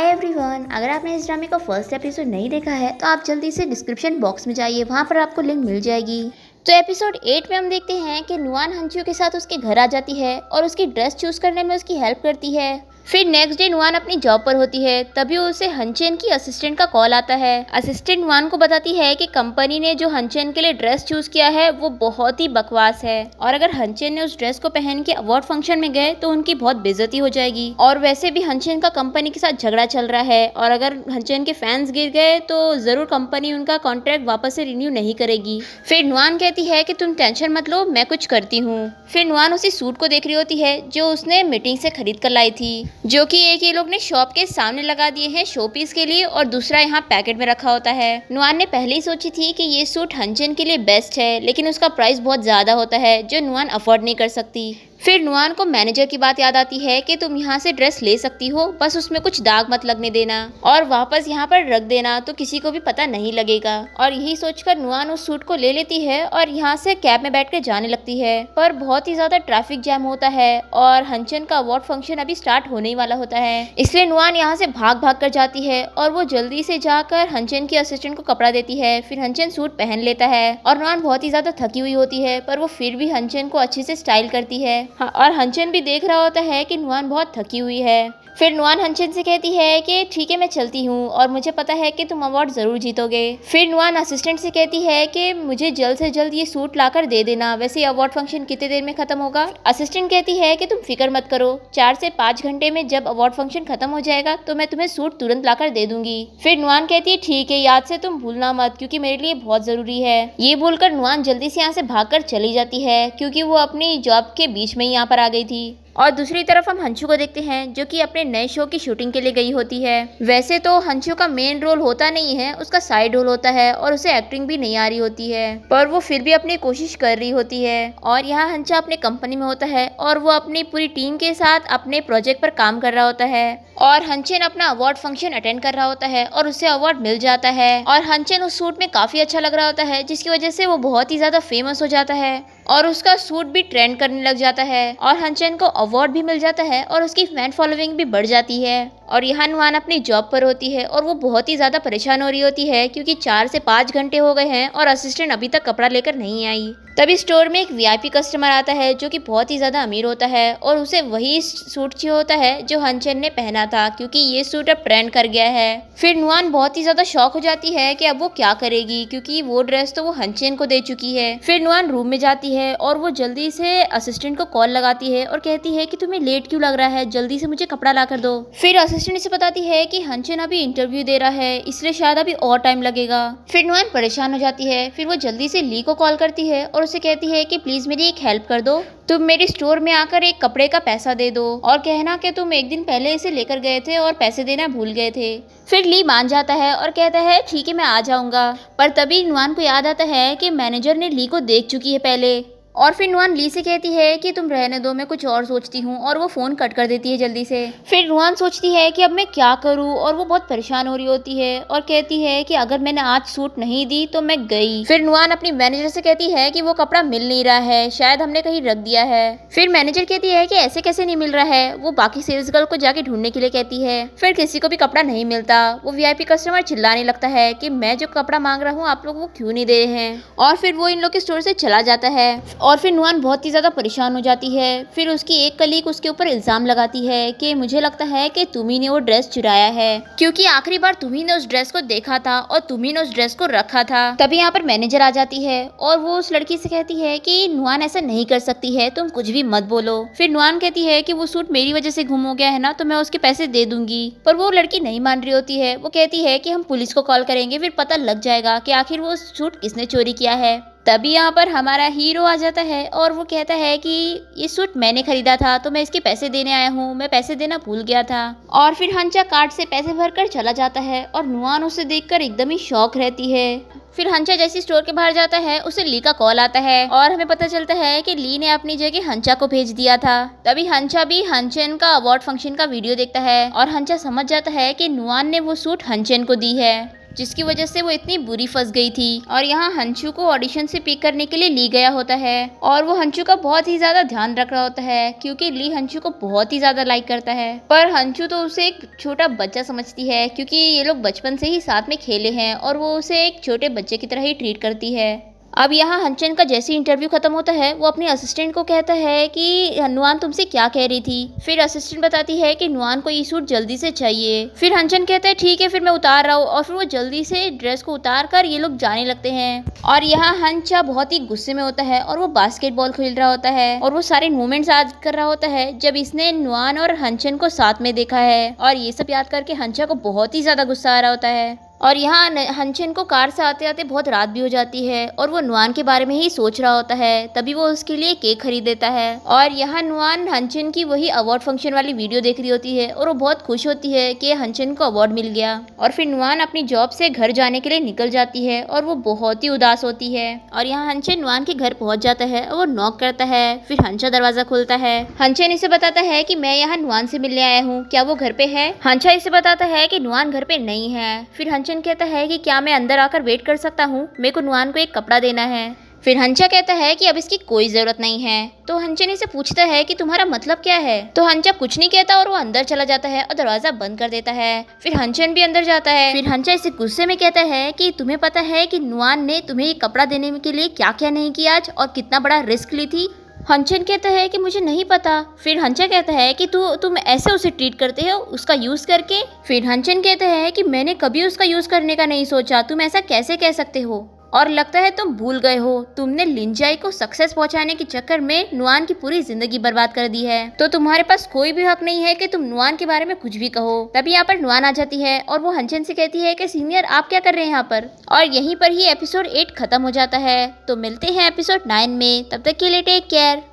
Hi everyone, अगर आपने इस ड्रामे का फर्स्ट एपिसोड नहीं देखा है तो आप जल्दी से डिस्क्रिप्शन बॉक्स में जाइए, वहाँ पर आपको लिंक मिल जाएगी। तो एपिसोड 8 में हम देखते हैं कि नुआन हंचू के साथ उसके घर आ जाती है और उसकी ड्रेस चूज करने में उसकी हेल्प करती है। फिर नेक्स्ट डे नुआन अपनी जॉब पर होती है, तभी उसे हंचेन की असिस्टेंट का कॉल आता है। असिस्टेंट नुआन को बताती है कि कंपनी ने जो हंचेन के लिए ड्रेस चूज किया है वो बहुत ही बकवास है और अगर हंचेन ने उस ड्रेस को पहन के अवार्ड फंक्शन में गए तो उनकी बहुत बेइज्जती हो जाएगी। और वैसे भी हंचेन का कंपनी के साथ झगड़ा चल रहा है और अगर हंचेन के फैंस गिर गए तो जरूर कंपनी उनका कॉन्ट्रैक्ट वापस से रिन्यू नहीं करेगी। फिर नुआन कहती है कि तुम टेंशन मत लो, मैं कुछ करती हूँ। फिर नुआन उसी सूट को देख रही होती है जो उसने मीटिंग से खरीद कर लाई थी, जो कि एक ये लोग ने शॉप के सामने लगा दिए हैं शो पीस के लिए और दूसरा यहाँ पैकेट में रखा होता है। नुआन ने पहले ही सोची थी कि ये सूट हंचेन के लिए बेस्ट है, लेकिन उसका प्राइस बहुत ज्यादा होता है जो नुआन अफोर्ड नहीं कर सकती। फिर नुआन को मैनेजर की बात याद आती है कि तुम यहाँ से ड्रेस ले सकती हो, बस उसमें कुछ दाग मत लगने देना और वापस यहाँ पर रख देना तो किसी को भी पता नहीं लगेगा। और यही सोचकर नुआन उस सूट को ले लेती है और यहाँ से कैब में बैठ कर जाने लगती है। पर बहुत ही ज्यादा ट्रैफिक जैम होता है और हंचन का अवार्ड फंक्शन अभी स्टार्ट होने ही वाला होता है, इसलिए नुआन यहाँ से भाग भाग कर जाती है और वो जल्दी से जाकर हंचन की असिस्टेंट को कपड़ा देती है। फिर हंचन सूट पहन लेता है और नुआन बहुत ही ज्यादा थकी हुई होती है, पर वो फिर भी हंचन को अच्छे से स्टाइल करती है। और हंचन भी देख रहा होता है कि नुआन बहुत थकी हुई है। फिर नुआन हंचन से कहती है कि ठीक है मैं चलती हूँ और मुझे पता है कि तुम अवार्ड जरूर जीतोगे। फिर नुआन असिस्टेंट से कहती है कि मुझे जल्द से जल्द ये सूट लाकर दे देना, वैसे अवार्ड फंक्शन कितने देर में खत्म होगा। असिस्टेंट कहती है कि तुम फिक्र मत करो, 4 से 5 घंटे में जब अवार्ड फंक्शन खत्म हो जाएगा तो मैं तुम्हें सूट तुरंत लाकर दे दूंगी। फिर नुआन कहती है ठीक है, याद से तुम भूलना मत क्योंकि मेरे लिए बहुत जरूरी है। ये बोलकर नुआन जल्दी से यहाँ से भागकर चली जाती है क्योंकि वो अपनी जॉब के बीच में ही यहाँ पर आ गई थी। और दूसरी तरफ हम हंचू को देखते हैं जो कि अपने नए शो की शूटिंग के लिए गई होती है। वैसे तो हंचू का मेन रोल होता नहीं है, उसका साइड रोल होता है और उसे एक्टिंग भी नहीं आ रही होती है, पर वो फिर भी अपनी कोशिश कर रही होती है। और यहाँ हंचा अपने कंपनी में होता है और वो अपनी पूरी टीम के साथ अपने प्रोजेक्ट पर काम कर रहा होता है और हंचन अपना अवार्ड फंक्शन अटेंड कर रहा होता है और उसे अवार्ड मिल जाता है। और हंचन उस सूट में काफी अच्छा लग रहा होता है जिसकी वजह से वो बहुत ही ज्यादा फेमस हो जाता है और उसका सूट भी ट्रेंड करने लग जाता है और हंचन को अवार्ड भी मिल जाता है और उसकी फैन फॉलोइंग भी बढ़ जाती है। और यहाँ नुआन अपनी जॉब पर होती है और वो बहुत ही ज्यादा परेशान हो रही होती है क्योंकि 4 से 5 घंटे हो गए हैं और असिस्टेंट अभी तक कपड़ा लेकर नहीं आई। तभी स्टोर में एक वीआईपी कस्टमर आता है जो कि बहुत ही ज्यादा अमीर होता है और उसे वही सूट चाहिए होता है जो हंचन ने पहना था क्योंकि ये सूट अब ट्रेंड कर गया है। फिर नुआन बहुत ही ज्यादा शॉक हो जाती है कि अब वो क्या करेगी क्योंकि वो ड्रेस तो वो हंचन को दे चुकी है। फिर नुआन रूम में जाती है और वो जल्दी से असिस्टेंट को कॉल लगाती है और कहती है कि तुम्हें लेट क्यों लग रहा है, जल्दी से मुझे कपड़ा ला कर दो। फिर असिस्टेंट से बताती है कि हंचन अभी इंटरव्यू दे रहा है इसलिए शायद अभी और टाइम लगेगा। फिर नुआन परेशान हो जाती है। फिर वो जल्दी से ली को कॉल करती है और उसे कहती है कि प्लीज मेरी एक हेल्प कर दो, तुम मेरे स्टोर में आकर एक कपड़े का पैसा दे दो और कहना कि तुम एक दिन पहले इसे लेकर गए थे और पैसे देना भूल गए थे। फिर ली मान जाता है और कहता है ठीक है मैं आ जाऊंगा, पर तभी नुआन को याद आता है कि मैनेजर ने ली को देख चुकी है पहले। और फिर नुआन ली से कहती है कि तुम रहने दो, मैं कुछ और सोचती हूँ, और वो फोन कट कर देती है जल्दी से। फिर नुआन सोचती है कि अब मैं क्या करूँ और वो बहुत परेशान हो रही होती है और कहती है कि अगर मैंने आज सूट नहीं दी तो मैं गई। फिर नुआन अपनी मैनेजर से कहती है कि वो कपड़ा मिल नहीं रहा है, शायद हमने कहीं रख दिया है। फिर मैनेजर कहती है कि ऐसे कैसे नहीं मिल रहा है, वो बाकी सेल्स गर्ल को जाके ढूंढने के लिए कहती है। फिर किसी को भी कपड़ा नहीं मिलता। वो वीआईपी कस्टमर चिल्लाने लगता है कि मैं जो कपड़ा मांग रहा हूँ आप लोग वो क्यों नहीं दे रहे हैं, और फिर वो इन लोग के स्टोर से चला जाता है। और फिर नुआन बहुत ही ज्यादा परेशान हो जाती है। फिर उसकी एक कलीग उसके ऊपर इल्जाम लगाती है कि मुझे लगता है कि तुम्ही ने वो ड्रेस चुराया है क्योंकि आखिरी बार तुम्ही ने उस ड्रेस को देखा था और तुम्ही ने उस ड्रेस को रखा था। तभी यहाँ पर मैनेजर आ जाती है और वो उस लड़की से कहती है कि नुआन ऐसा नहीं कर सकती है, तुम कुछ भी मत बोलो। फिर नुआन कहती है कि वो सूट मेरी वजह से गुम हो गया है ना, तो मैं उसके पैसे दे दूंगी, पर वो लड़की नहीं मान रही होती है। वो कहती है कि हम पुलिस को कॉल करेंगे, फिर पता लग जाएगा कि आखिर वो सूट किसने चोरी किया है। तभी यहाँ पर हमारा हीरो आ जाता है और वो कहता है कि ये सूट मैंने खरीदा था तो मैं इसके पैसे देने आया हूँ, मैं पैसे देना भूल गया था। और फिर हंचा कार्ड से पैसे भरकर चला जाता है और नुआन उसे देखकर एकदम ही शॉक रहती है। फिर हंचा जैसे स्टोर के बाहर जाता है उसे ली का कॉल आता है और हमें पता चलता है कि ली ने अपनी जगह हंचा को भेज दिया था। तभी हंचा भी हंचन का अवार्ड फंक्शन का वीडियो देखता है और हंचा समझ जाता है कि नुआन ने वो सूट हंचन को दी है। जिसकी वजह से वो इतनी बुरी फंस गई थी। और यहाँ हंचू को ऑडिशन से पिक करने के लिए ली गया होता है और वो हंचू का बहुत ही ज्यादा ध्यान रख रहा होता है क्योंकि ली हंचू को बहुत ही ज्यादा लाइक करता है। पर हंचू तो उसे एक छोटा बच्चा समझती है क्योंकि ये लोग बचपन से ही साथ में खेले हैं और वो उसे एक छोटे बच्चे की तरह ही ट्रीट करती है। अब यहाँ हंचन का जैसे इंटरव्यू खत्म होता है वो अपने असिस्टेंट को कहता है कि नुआन तुमसे क्या कह रही थी। फिर असिस्टेंट बताती है कि नुआन को ये सूट जल्दी से चाहिए। फिर हंचन कहता है ठीक है फिर मैं उतार रहा हूँ और फिर वो जल्दी से ड्रेस को उतार कर ये लोग जाने लगते हैं। और यहाँ हंचा बहुत ही गुस्से में होता है और वो बास्केटबॉल खेल रहा होता है और वो सारे मोमेंट्स याद कर रहा होता है जब इसने नुआन और हंचन को साथ में देखा है। और ये सब याद करके हंचा को बहुत ही ज्यादा गुस्सा आ रहा होता है। और यहाँ हंचन को कार से आते आते बहुत रात भी हो जाती है और वो नुआन के बारे में ही सोच रहा होता है। तभी वो उसके लिए केक खरीद देता है। और यहाँ नुआन हंचन की वही अवार्ड फंक्शन वाली वीडियो देख रही होती है और वो बहुत खुश होती है कि हंचन को अवार्ड मिल गया। और फिर नुआन अपनी जॉब से घर जाने के लिए निकल जाती है और वो बहुत ही उदास होती है। और यहाँ हंचन नुआन के घर पहुंच जाता है और वो नॉक करता है। फिर हंचा दरवाजा खोलता है। हंचन इसे बताता है कि मैं यहाँ नुआन से मिलने आया हूँ, क्या वो घर पे है। हंचा इसे बताता है कि नुआन घर पे नहीं है। फिर हंचन कहता है कि क्या मैं अंदर आकर वेट कर सकता हूँ, मेरे को नुआन को एक कपड़ा देना है। फिर हंचा कहता है कि अब इसकी कोई जरूरत नहीं है। तो हंचन इसे पूछता है कि तुम्हारा मतलब क्या है। तो हंचा कुछ नहीं कहता और वो अंदर चला जाता है और दरवाजा बंद कर देता है। फिर हंचन भी अंदर जाता है। फिर हंचा इसे गुस्से में कहता है कि तुम्हें पता है कि नुआन ने तुम्हें ये कपड़ा देने के लिए क्या क्या नहीं किया आज और कितना बड़ा रिस्क ली थी। हंचन कहता है कि मुझे नहीं पता। फिर हंचा कहता है कि तुम ऐसे उसे ट्रीट करते हो उसका यूज करके। फिर हंचन कहता है कि मैंने कभी उसका यूज करने का नहीं सोचा, तुम ऐसा कैसे कह सकते हो। और लगता है तुम भूल गए हो, तुमने लिंजाई को सक्सेस पहुंचाने के चक्कर में नुआन की पूरी जिंदगी बर्बाद कर दी है। तो तुम्हारे पास कोई भी हक नहीं है कि तुम नुआन के बारे में कुछ भी कहो। तभी यहाँ पर नुआन आ जाती है और वो हंचन से कहती है कि सीनियर आप क्या कर रहे हैं यहाँ पर। और यहीं पर ही एपिसोड 8 खत्म हो जाता है। तो मिलते हैं एपिसोड 9 में, तब तक के लिए टेक केयर।